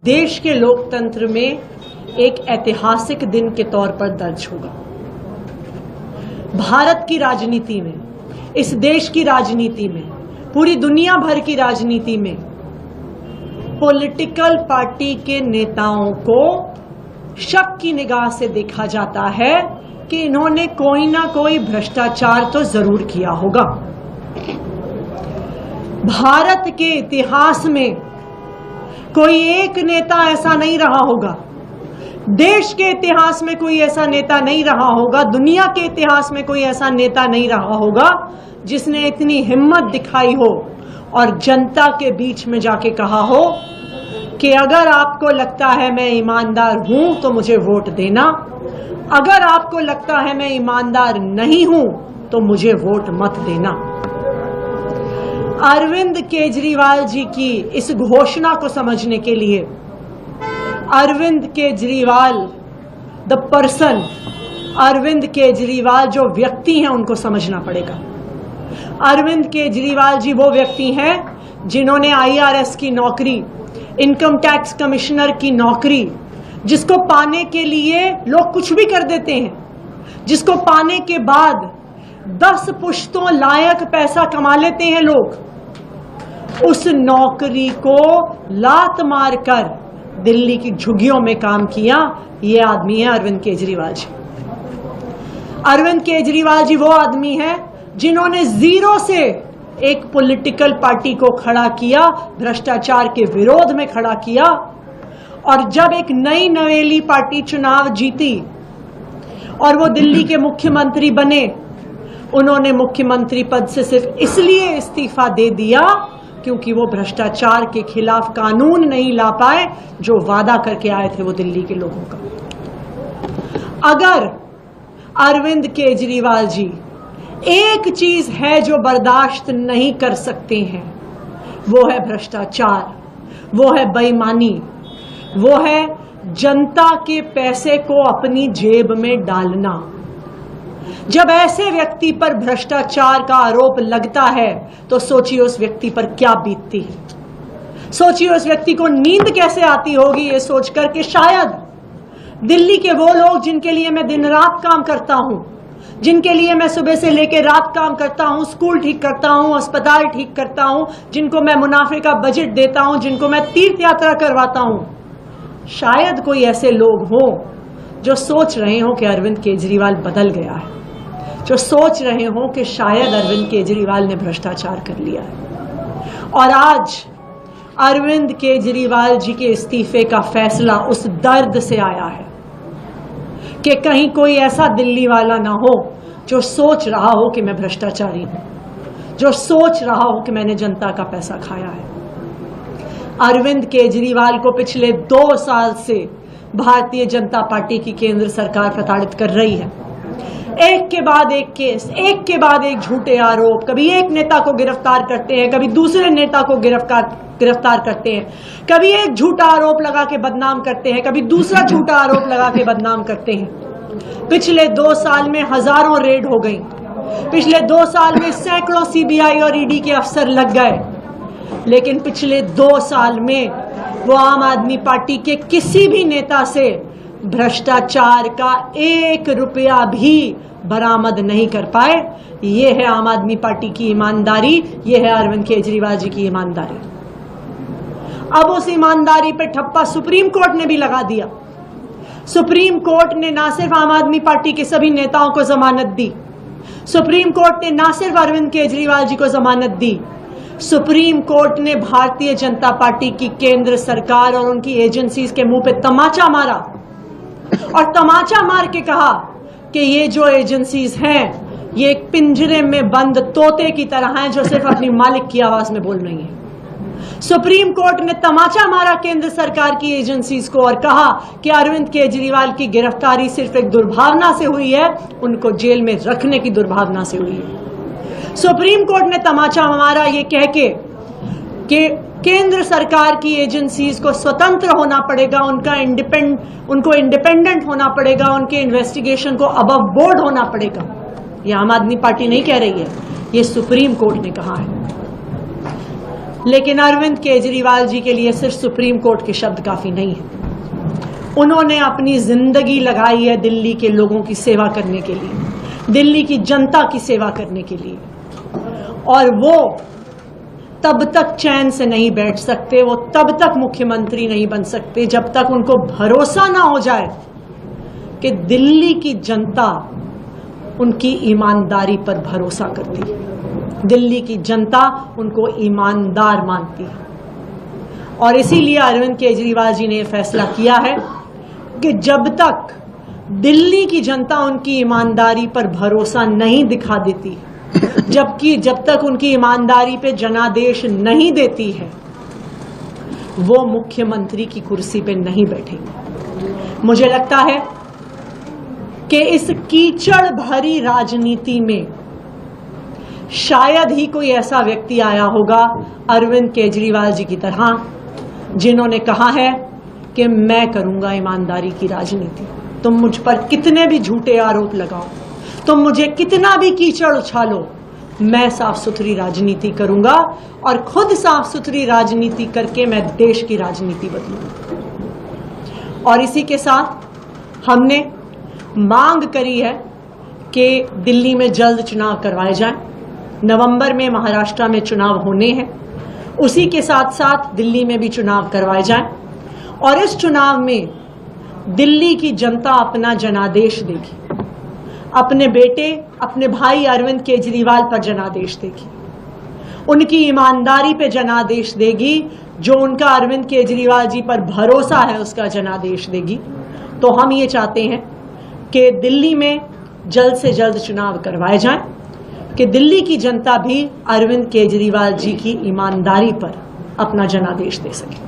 देश के लोकतंत्र में एक ऐतिहासिक दिन के तौर पर दर्ज होगा। भारत की राजनीति में, इस देश की राजनीति में, पूरी दुनिया भर की राजनीति में पॉलिटिकल पार्टी के नेताओं को शक की निगाह से देखा जाता है कि इन्होंने कोई ना कोई भ्रष्टाचार तो जरूर किया होगा। भारत के इतिहास में कोई एक नेता ऐसा नहीं रहा होगा, देश के इतिहास में कोई ऐसा नेता नहीं रहा होगा, दुनिया के इतिहास में कोई ऐसा नेता नहीं रहा होगा जिसने इतनी हिम्मत दिखाई हो और जनता के बीच में जाके कहा हो कि अगर आपको लगता है मैं ईमानदार हूं तो मुझे वोट देना, अगर आपको लगता है मैं ईमानदार नहीं हूं तो मुझे वोट मत देना। अरविंद केजरीवाल जी की इस घोषणा को समझने के लिए अरविंद केजरीवाल द पर्सन, अरविंद केजरीवाल जो व्यक्ति हैं उनको समझना पड़ेगा। अरविंद केजरीवाल जी वो व्यक्ति हैं जिन्होंने IRS की नौकरी, इनकम टैक्स कमिश्नर की नौकरी, जिसको पाने के लिए लोग कुछ भी कर देते हैं, जिसको पाने के बाद 10 पुश्तों लायक पैसा कमा लेते हैं लोग, उस नौकरी को लात मारकर दिल्ली की झुग्गियों में काम किया। ये आदमी है अरविंद केजरीवाल जी। अरविंद केजरीवाल जी वो आदमी है जिन्होंने जीरो से एक पॉलिटिकल पार्टी को खड़ा किया, भ्रष्टाचार के विरोध में खड़ा किया, और जब एक नई नवेली पार्टी चुनाव जीती और वो दिल्ली के मुख्यमंत्री बने, उन्होंने मुख्यमंत्री पद से सिर्फ इसलिए इस्तीफा दे दिया क्योंकि वो भ्रष्टाचार के खिलाफ कानून नहीं ला पाए जो वादा करके आए थे वो दिल्ली के लोगों का। अगर अरविंद केजरीवाल जी एक चीज है जो बर्दाश्त नहीं कर सकते हैं, वो है भ्रष्टाचार, वो है बेईमानी, वो है जनता के पैसे को अपनी जेब में डालना। जब ऐसे व्यक्ति पर भ्रष्टाचार का आरोप लगता है तो सोचिए उस व्यक्ति पर क्या बीतती है। सोचिए उस व्यक्ति को नींद कैसे आती होगी ये सोचकर कि शायद दिल्ली के वो लोग जिनके लिए मैं दिन रात काम करता हूं, जिनके लिए मैं सुबह से लेकर रात काम करता हूं, स्कूल ठीक करता हूं, अस्पताल ठीक करता हूं, जिनको मैं मुनाफे का बजट देता हूं, जिनको मैं तीर्थ यात्रा करवाता हूं, शायद कोई ऐसे लोग हों जो सोच रहे हो कि अरविंद केजरीवाल बदल गया है, जो सोच रहे हो कि शायद अरविंद केजरीवाल ने भ्रष्टाचार कर लिया है। और आज अरविंद केजरीवाल जी के इस्तीफे का फैसला उस दर्द से आया है कि कहीं कोई ऐसा दिल्ली वाला ना हो जो सोच रहा हो कि मैं भ्रष्टाचारी हूं, जो सोच रहा हो कि मैंने जनता का पैसा खाया है। अरविंद केजरीवाल को पिछले 2 साल से भारतीय जनता पार्टी की केंद्र सरकार प्रताड़ित कर रही है। एक के बाद एक केस, एक के बाद एक झूठे आरोप, कभी एक नेता को गिरफ्तार करते हैं, कभी दूसरे नेता को गिरफ्तार करते हैं, कभी एक झूठा आरोप लगा के बदनाम करते हैं, कभी दूसरा झूठा आरोप लगा के बदनाम करते हैं। पिछले 2 साल में हजारों रेड हो गई, पिछले 2 साल में सैकड़ों CBI और ED के अफसर लग गए, लेकिन पिछले 2 साल में वो आम आदमी पार्टी के किसी भी नेता से भ्रष्टाचार का 1 रुपया भी बरामद नहीं कर पाए। ये है आम आदमी पार्टी की ईमानदारी, ये है अरविंद केजरीवाल जी की ईमानदारी। अब उस ईमानदारी पे ठप्पा सुप्रीम कोर्ट ने भी लगा दिया। सुप्रीम कोर्ट ने ना सिर्फ आम आदमी पार्टी के सभी नेताओं को जमानत दी, सुप्रीम कोर्ट ने ना सिर्फ अरविंद केजरीवाल जी को जमानत दी, सुप्रीम कोर्ट ने भारतीय जनता पार्टी की केंद्र सरकार और उनकी एजेंसीज के मुंह पे तमाचा मारा और तमाचा मार के कहा कि ये जो एजेंसीज हैं ये एक पिंजरे में बंद तोते की तरह हैं जो सिर्फ अपनी मालिक की आवाज में बोल रही हैं। सुप्रीम कोर्ट ने तमाचा मारा केंद्र सरकार की एजेंसीज को और कहा कि अरविंद केजरीवाल की गिरफ्तारी सिर्फ एक दुर्भावना से हुई है, उनको जेल में रखने की दुर्भावना से हुई है। सुप्रीम कोर्ट ने तमाचा मारा ये कह के कि केंद्र सरकार की एजेंसीज को स्वतंत्र होना पड़ेगा, उनको इंडिपेंडेंट होना पड़ेगा, उनके इन्वेस्टिगेशन को अबव बोर्ड होना पड़ेगा। ये आम आदमी पार्टी नहीं कह रही है, ये सुप्रीम कोर्ट ने कहा है। लेकिन अरविंद केजरीवाल जी के लिए सिर्फ सुप्रीम कोर्ट के शब्द काफी नहीं है। उन्होंने अपनी जिंदगी लगाई है दिल्ली के लोगों की सेवा करने के लिए, दिल्ली की जनता की सेवा करने के लिए, और वो तब तक चैन से नहीं बैठ सकते, वो तब तक मुख्यमंत्री नहीं बन सकते जब तक उनको भरोसा ना हो जाए कि दिल्ली की जनता उनकी ईमानदारी पर भरोसा करती है, दिल्ली की जनता उनको ईमानदार मानती है। और इसीलिए अरविंद केजरीवाल जी ने यह फैसला किया है कि जब तक दिल्ली की जनता उनकी ईमानदारी पर भरोसा नहीं दिखा देती, जब तक उनकी ईमानदारी पे जनादेश नहीं देती है, वो मुख्यमंत्री की कुर्सी पे नहीं बैठेंगे। मुझे लगता है कि इस कीचड़ भरी राजनीति में शायद ही कोई ऐसा व्यक्ति आया होगा अरविंद केजरीवाल जी की तरह, जिन्होंने कहा है कि मैं करूंगा ईमानदारी की राजनीति। तुम मुझ पर कितने भी झूठे आरोप लगाओ, तुम मुझे कितना भी कीचड़ उछालो, मैं साफ सुथरी राजनीति करूंगा और खुद साफ सुथरी राजनीति करके मैं देश की राजनीति बदलूंगा। और इसी के साथ हमने मांग करी है कि दिल्ली में जल्द चुनाव करवाए जाएं। नवंबर में महाराष्ट्र में चुनाव होने हैं, उसी के साथ साथ दिल्ली में भी चुनाव करवाए जाएं और इस चुनाव में दिल्ली की जनता अपना जनादेश देगी, अपने बेटे, अपने भाई अरविंद केजरीवाल पर जनादेश देगी, उनकी ईमानदारी पे जनादेश देगी, जो उनका अरविंद केजरीवाल जी पर भरोसा है उसका जनादेश देगी। तो हम ये चाहते हैं कि दिल्ली में जल्द से जल्द चुनाव करवाए जाएं, कि दिल्ली की जनता भी अरविंद केजरीवाल जी की ईमानदारी पर अपना जनादेश दे सके।